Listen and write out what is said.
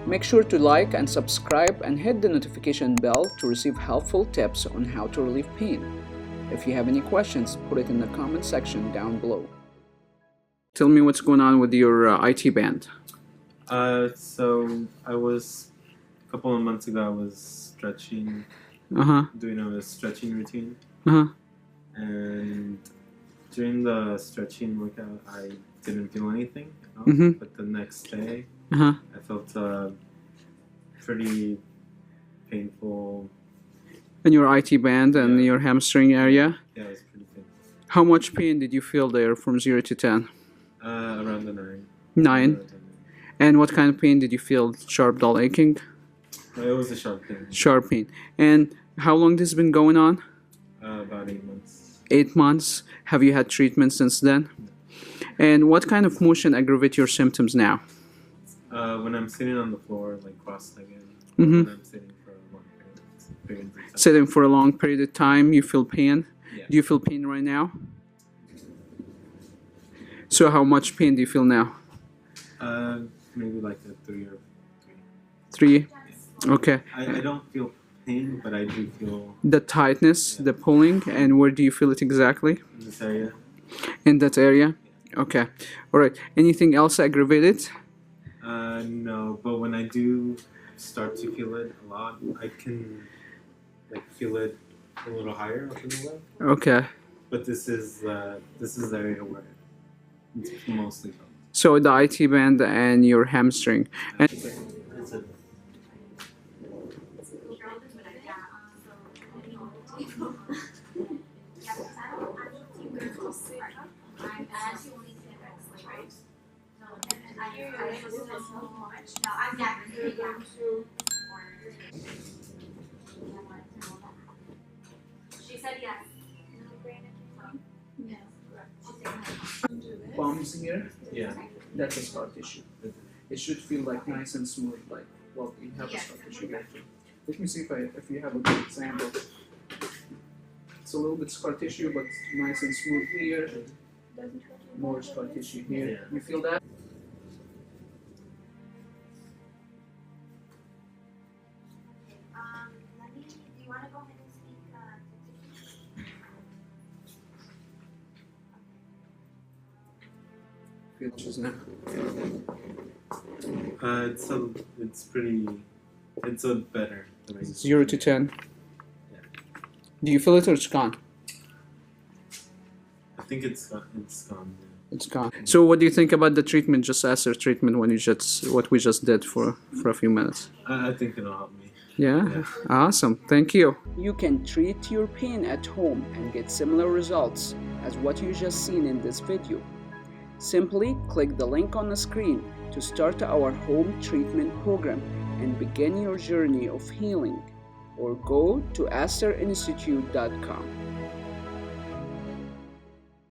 Make sure to like and subscribe and hit the notification bell to receive helpful tips on how to relieve pain. If you have any questions, put it in the comment section down below. Tell me what's going on with your IT band. So I was a couple of months ago. I was stretching, doing a stretching routine, and during the stretching workout, I didn't feel anything. But the next day, I felt pretty painful. In your IT band and your hamstring area? Yeah, it was pretty painful. How much pain did you feel there from 0 to 10? Around the 9. 9? And what kind of pain did you feel? Sharp, dull, aching? It was a sharp pain. Sharp pain. And how long this been going on? About 8 months. 8 months. Have you had treatment since then? And what kind of motion aggravate your symptoms now? When I'm sitting on the floor, like cross-legged, when I'm sitting for a long period of time. Sitting for a long period of time, you feel pain? Yeah. Do you feel pain right now? So how much pain do you feel now? Maybe like a 3 or 3? Okay. I don't feel pain, but I do feel the tightness, the pulling, and where do you feel it exactly? in this area. In that area? Okay. All right. Anything else aggravated? No, but when I do start to feel it a lot, I can feel it a little higher up in the leg. Okay. But this is the area where it's mostly felt. So the IT band and your hamstring. And She said yes. palms here? Yeah. That's a scar tissue. It should feel like nice and smooth, like, well, you have a scar tissue here too. Let me see if you have a good example. It's a little bit scar tissue, but nice and smooth here. More scar tissue here. Yeah. You feel that? Do you want to go ahead and speak Feels now. It's a better. 0 to 10. Yeah. Do you feel it or it's gone? I think it's gone. It's gone. So what do you think about the treatment, just ASTR treatment, when you what we just did for a few minutes? I think it'll help me. Yeah? Awesome. Thank you. You can treat your pain at home and get similar results as what you just seen in this video. Simply click the link on the screen to start our home treatment program and begin your journey of healing, or go to astrinstitute.com.